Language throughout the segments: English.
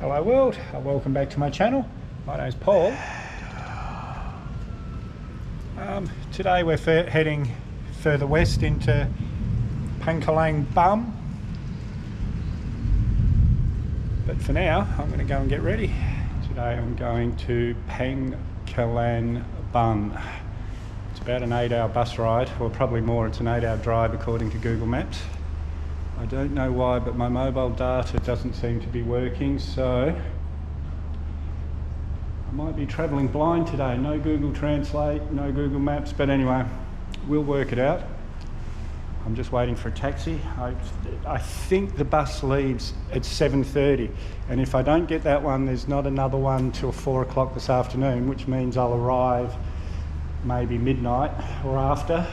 Hello world, welcome back to my channel. My name's Paul. Today we're heading further west into Pangkalan Bun. But for now, I'm going to go and get ready. Today I'm going to Pangkalan Bun. It's about an 8-hour bus ride, or probably more. It's an 8-hour drive according to Google Maps. I don't know why, but my mobile data doesn't seem to be working, so I might be travelling blind today. No Google Translate, no Google Maps, but anyway, we'll work it out. I'm just waiting for a taxi. I think the bus leaves at 7:30, and if I don't get that one, there's not another one till 4 o'clock this afternoon, which means I'll arrive maybe midnight or after.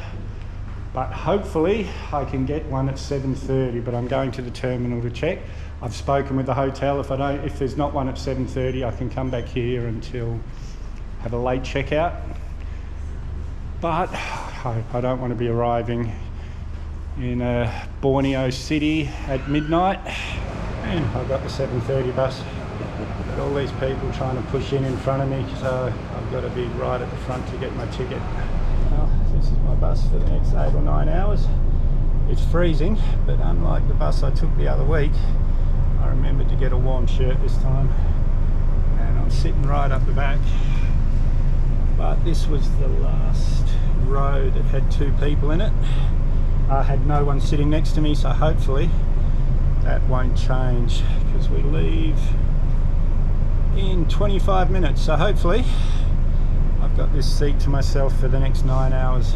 But hopefully I can get one at 7:30, but I'm going to the terminal to check. I've spoken with the hotel. If there's not one at 7:30, I can come back here until have a late checkout. But I don't want to be arriving in Borneo city at midnight. And I've got the 7:30 bus. Got all these people trying to push in front of me, so I've got to be right at the front to get my ticket. This is my bus for the next 8 or 9 hours. It's freezing, but unlike the bus I took the other week, I remembered to get a warm shirt this time. And I'm sitting right up the back. But this was the last row that had 2 people in it. I had no one sitting next to me, so hopefully that won't change, because we leave in 25 minutes. So hopefully I've got this seat to myself for the next 9 hours.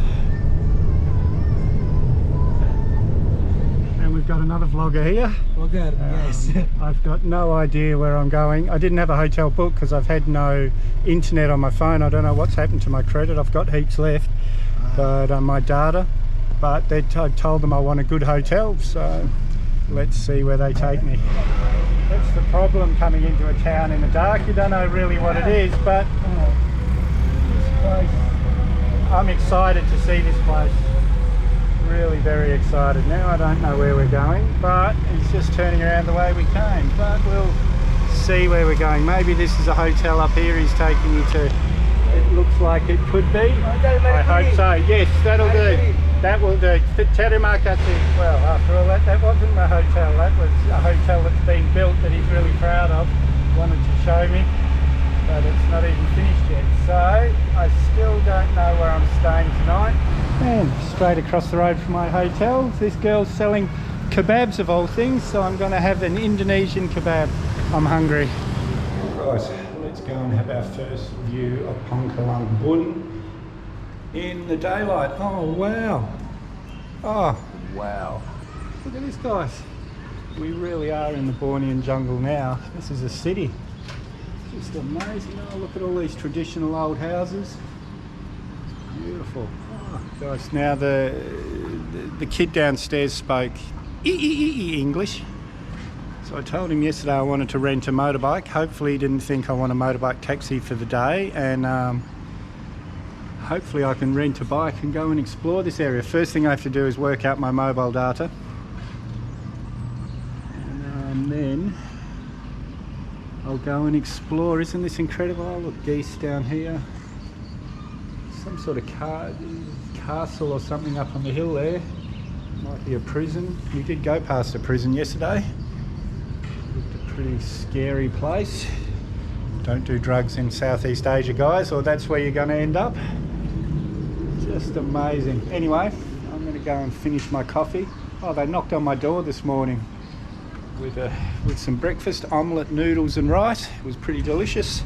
And we've got another vlogger here. Vlogger, yes. I've got no idea where I'm going. I didn't have a hotel book because I've had no internet on my phone. I don't know what's happened to my credit. I've got heaps left, but my data. But I told them I want a good hotel, so let's see where they take me. That's the problem coming into a town in the dark. You don't know really what it is, but I'm excited to see this place. Really very excited. Now I don't know where we're going, but it's just turning around the way we came. But we'll see where we're going. Maybe this is a hotel up here he's taking you to. It looks like it could be. I hope so. Yes, that'll do. That will do. Terima kasih. Well, after all that wasn't my hotel. That was a hotel that's been built that he's really proud of. Wanted to show me, but it's not even finished yet. So I still don't know where I'm staying tonight. And straight across the road from my hotel, this girl's selling kebabs of all things, so I'm going to have an Indonesian kebab. I'm hungry. Right, let's go and have our first view of Pangkalan Bun in the daylight. Oh wow. Oh wow. Look at this, guys. We really are in the Bornean jungle now. This is a city. Just amazing. Oh, look at all these traditional old houses. It's beautiful. Oh, gosh, now the kid downstairs spoke English. So I told him yesterday I wanted to rent a motorbike. Hopefully he didn't think I want a motorbike taxi for the day, and hopefully I can rent a bike and go and explore this area. First thing I have to do is work out my mobile data. And then I'll go and explore. Isn't this incredible? Oh, look, geese down here. Some sort of castle or something up on the hill there. Might be a prison. We did go past a prison yesterday. Looked a pretty scary place. Don't do drugs in Southeast Asia, guys, or that's where you're going to end up. Just amazing. Anyway, I'm going to go and finish my coffee. Oh, they knocked on my door this morning with some breakfast, omelette, noodles and rice. It was pretty delicious.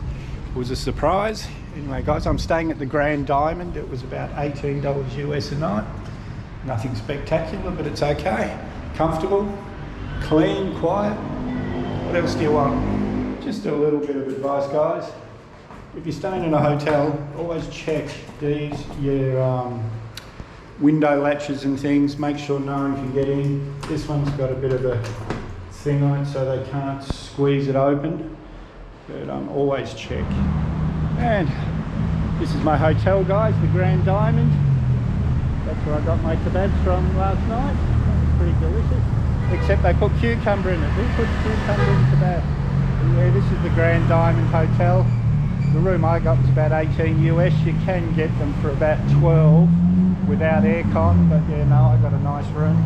It was a surprise. Anyway, guys, I'm staying at the Grand Diamond. It was about $18 US a night. Nothing spectacular, but it's okay. Comfortable, clean, quiet. What else do you want? Just a little bit of advice, guys. If you're staying in a hotel, always check your window latches and things. Make sure no one can get in. This one's got a bit of a thing on it so they can't squeeze it open, but always check. And this is my hotel, guys, the Grand Diamond. That's where I got my kebabs from last night. That was pretty delicious, except they put cucumber in it. Who puts cucumber in kebab? Yeah, this of the Grand Diamond Hotel. The room I got was about 18 US. You can get them for about 12 without aircon, but yeah, no, I got a nice room.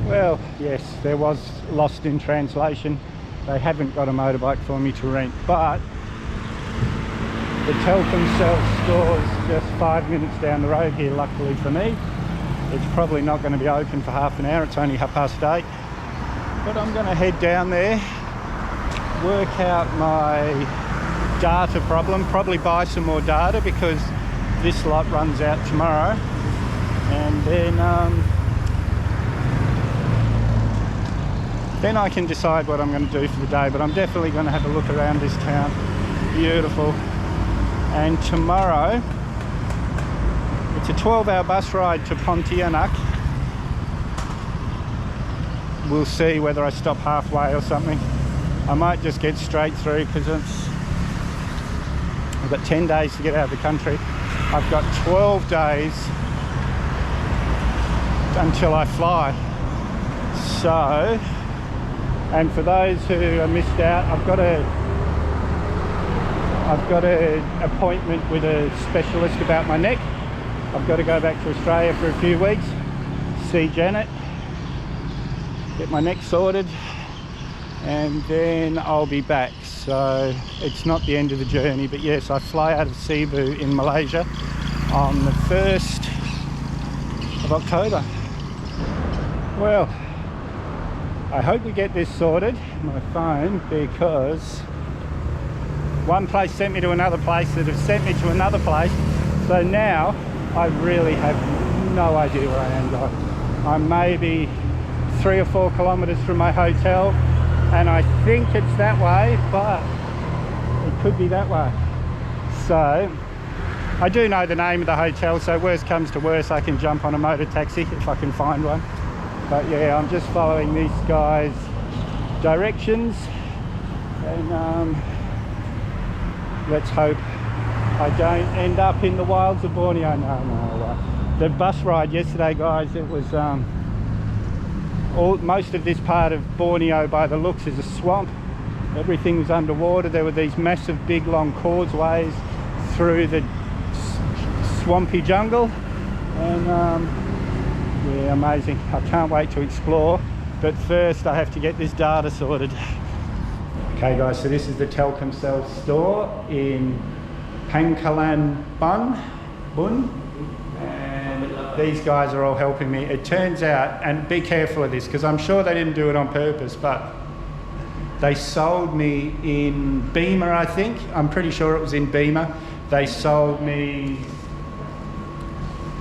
Well, yes, there was lost in translation. They haven't got a motorbike for me to rent, but the Telkomsel store's just 5 minutes down the road here, luckily for me. It's probably not going to be open for half an hour, it's only 8:30. But I'm going to head down there, work out my data problem, probably buy some more data because this lot runs out tomorrow. And then I can decide what I'm going to do for the day, but I'm definitely going to have a look around this town. Beautiful. And tomorrow it's a 12-hour bus ride to Pontianak. We'll see whether I stop halfway or something. I might just get straight through because I've got 10 days to get out of the country. I've got 12 days until I fly. So, and for those who are missed out, I've got an appointment with a specialist about my neck. I've got to go back to Australia for a few weeks, see Janet, get my neck sorted, and then I'll be back. So it's not the end of the journey, but yes, I fly out of Cebu in Malaysia on the 1st of October. Well, I hope we get this sorted, my phone, because one place sent me to another place that have sent me to another place. So now I really have no idea where I am, guys. I'm maybe 3 or 4 kilometers from my hotel, and I think it's that way, but it could be that way. So I do know the name of the hotel, so worst comes to worst, I can jump on a motor taxi if I can find one. But yeah, I'm just following these guys' directions, and let's hope I don't end up in the wilds of Borneo. No. The bus ride yesterday, guys, it was most of this part of Borneo by the looks is a swamp. Everything was underwater. There were these massive big long causeways through the swampy jungle, and yeah, amazing. I can't wait to explore, but first I have to get this data sorted. Okay guys, so this is the Telkomsel store in Pangkalan Bun, and these guys are all helping me. It turns out, and be careful of this because I'm sure they didn't do it on purpose, but they sold me in Bima, I think. I'm pretty sure it was in Bima. They sold me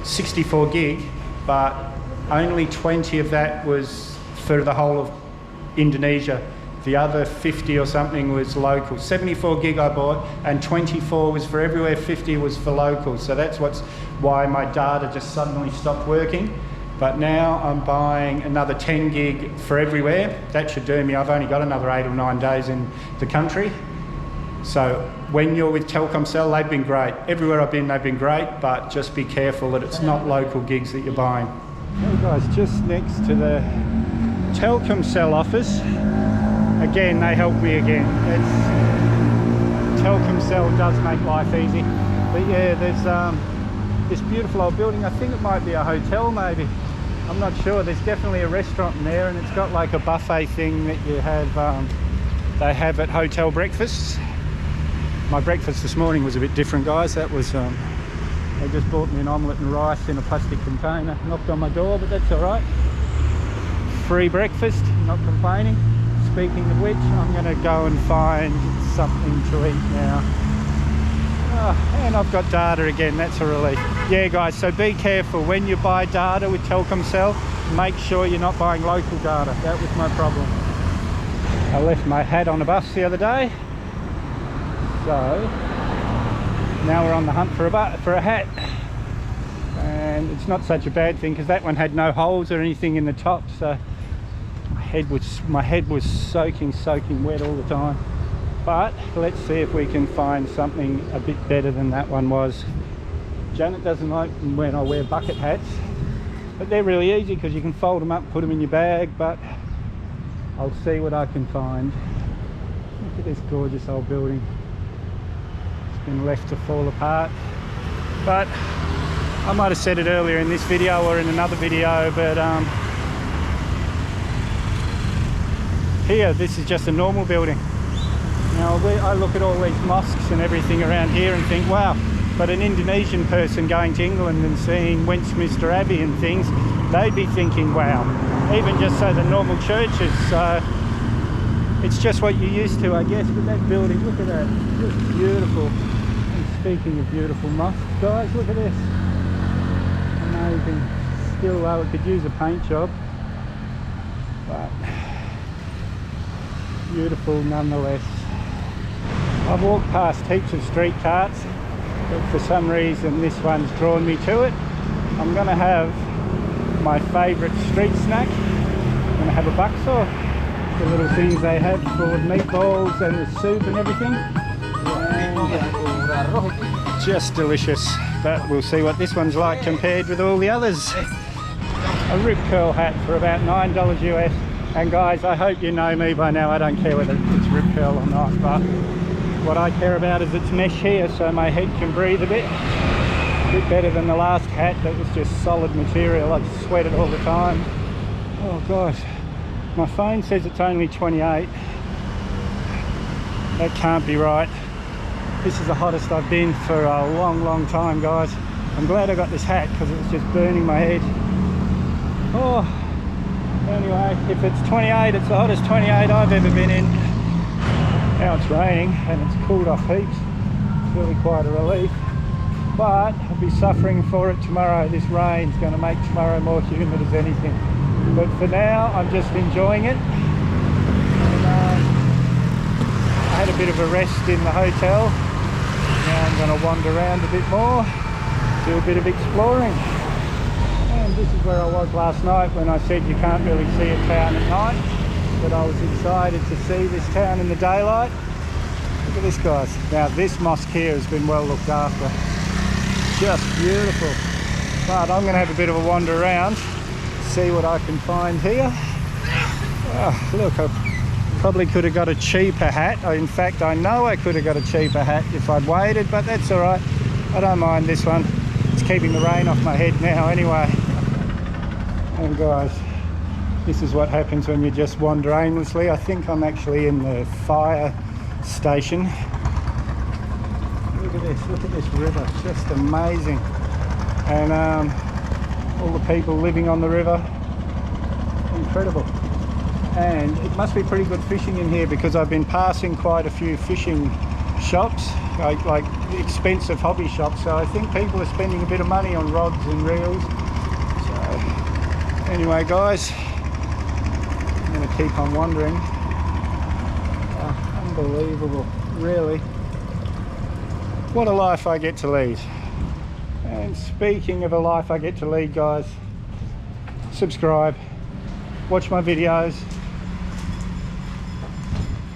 64 gig, but only 20 of that was for the whole of Indonesia. The other 50 or something was local. 74 gig I bought, and 24 was for everywhere, 50 was for local. So that's why my data just suddenly stopped working. But now I'm buying another 10 gig for everywhere. That should do me. I've only got another 8 or 9 days in the country. So when you're with Telkomsel, they've been great. Everywhere I've been, they've been great, but just be careful that it's not local gigs that you're buying. Hey guys, just next to the Telkomsel office. Again, they helped me again. Telkomsel does make life easy. But yeah, there's this beautiful old building. I think it might be a hotel maybe. I'm not sure. There's definitely a restaurant in there, and it's got like a buffet thing that you have, they have at hotel breakfasts. My breakfast this morning was a bit different, guys. That was, they just bought me an omelette and rice in a plastic container. Knocked on my door, but that's all right. Free breakfast, not complaining. Speaking of which, I'm going to go and find something to eat now. Oh, and I've got data again, that's a relief. Yeah guys, so be careful when you buy data with Telkomsel, make sure you're not buying local data. That was my problem. I left my hat on a bus the other day, so now we're on the hunt for a hat. And it's not such a bad thing because that one had no holes or anything in the top, so my head was soaking wet all the time. But let's see if we can find something a bit better than that one was. Janet doesn't like when I wear bucket hats, but they're really easy because you can fold them up, put them in your bag, but I'll see what I can find. Look at this gorgeous old building. It's been left to fall apart. But I might have said it earlier in this video or in another video, but here, this is just a normal building. Now, I look at all these mosques and everything around here and think, wow, but an Indonesian person going to England and seeing Westminster Abbey and things, they'd be thinking, wow, even just so the normal churches. So it's just what you're used to, I guess. But that building, look at that, it looks beautiful. And speaking of beautiful mosques, guys, look at this. Amazing. Still though, it could use a paint job, but beautiful nonetheless. I've walked past heaps of street carts, but for some reason this one's drawn me to it. I'm going to have my favourite street snack. I'm going to have a bakso, the little things they have for meatballs and the soup and everything. And just delicious. But we'll see what this one's like compared with all the others. A rip curl hat for about $9 US. And guys, I hope you know me by now. I don't care whether it's rip curl or not, but what I care about is it's mesh here, so my head can breathe a bit better than the last hat that was just solid material. I sweated all the time. Oh gosh, my phone says it's only 28. That can't be right. This is the hottest I've been for a long time, guys. I'm glad I got this hat because it was just burning my head. Oh, anyway, if it's 28, it's the hottest 28 I've ever been in. Now it's raining and it's cooled off heaps. It's really quite a relief. But I'll be suffering for it tomorrow. This rain's going to make tomorrow more humid as anything. But for now, I'm just enjoying it. And, I had a bit of a rest in the hotel. Now I'm going to wander around a bit more, do a bit of exploring. And this is where I was last night when I said you can't really see a town at night. But I was excited to see this town in the daylight. Look at this, guys. Now this mosque here has been well looked after. Just beautiful. But I'm going to have a bit of a wander around, see what I can find here. Oh, look, I probably could have got a cheaper hat. In fact, I know I could have got a cheaper hat if I'd waited, but that's all right. I don't mind this one. It's keeping the rain off my head now anyway. And guys, this is what happens when you just wander aimlessly. I think I'm actually in the fire station. Look at this river, just amazing. And all the people living on the river, incredible. And it must be pretty good fishing in here because I've been passing quite a few fishing shops, like expensive hobby shops. So I think people are spending a bit of money on rods and reels. So anyway, guys, I'm going to keep on wandering. Oh, unbelievable, really. What a life I get to lead. And speaking of a life I get to lead, guys, subscribe, watch my videos.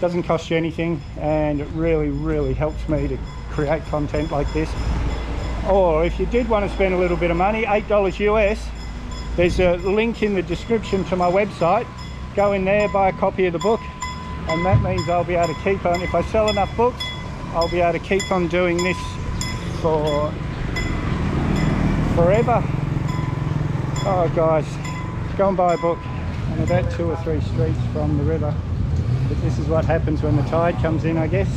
Doesn't cost you anything, and it really helps me to create content like this. Or if you did want to spend a little bit of money, $8 US, there's a link in the description to my website. Go in there, buy a copy of the book, and that means I'll be able to keep on, if I sell enough books, I'll be able to keep on doing this for forever. Oh guys, go and buy a book. I'm about 2 or 3 streets from the river. But this is what happens when the tide comes in, I guess.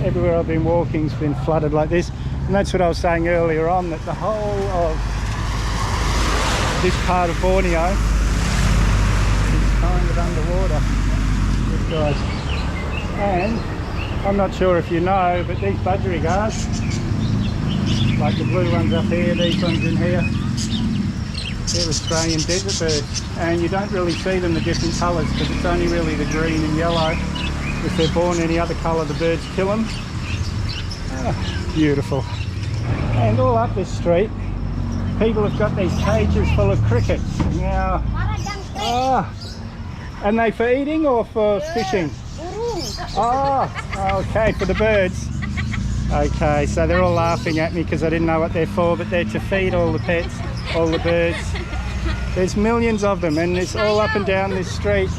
Everywhere I've been walking's been flooded like this. And that's what I was saying earlier on, that the whole of this part of Borneo is kind of underwater. Look, guys. And I'm not sure if you know, but these budgerigars, like the blue ones up here, these ones in here, they're Australian desert birds, and you don't really see them the different colours because it's only really the green and yellow. If they're born any other colour, the birds kill them. Oh, beautiful. And all up this street, people have got these cages full of crickets. Now, and they for eating or for fishing? Oh, okay, for the birds. Okay, so they're all laughing at me because I didn't know what they're for, but they're to feed all the pets, all the birds. There's millions of them, and it's all up and down this street.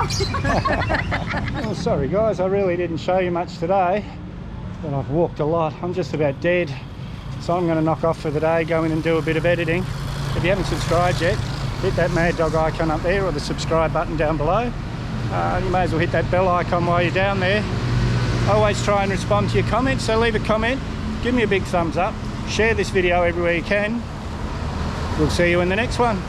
Oh, sorry guys, I really didn't show you much today, but I've walked a lot. I'm just about dead, so I'm going to knock off for the day, go in and do a bit of editing. If you haven't subscribed yet, hit that mad dog icon up there or the subscribe button down below. You may as well hit that bell icon while you're down there. I always try and respond to your comments, so leave a comment, give me a big thumbs up, share this video everywhere you can. We'll see you in the next one.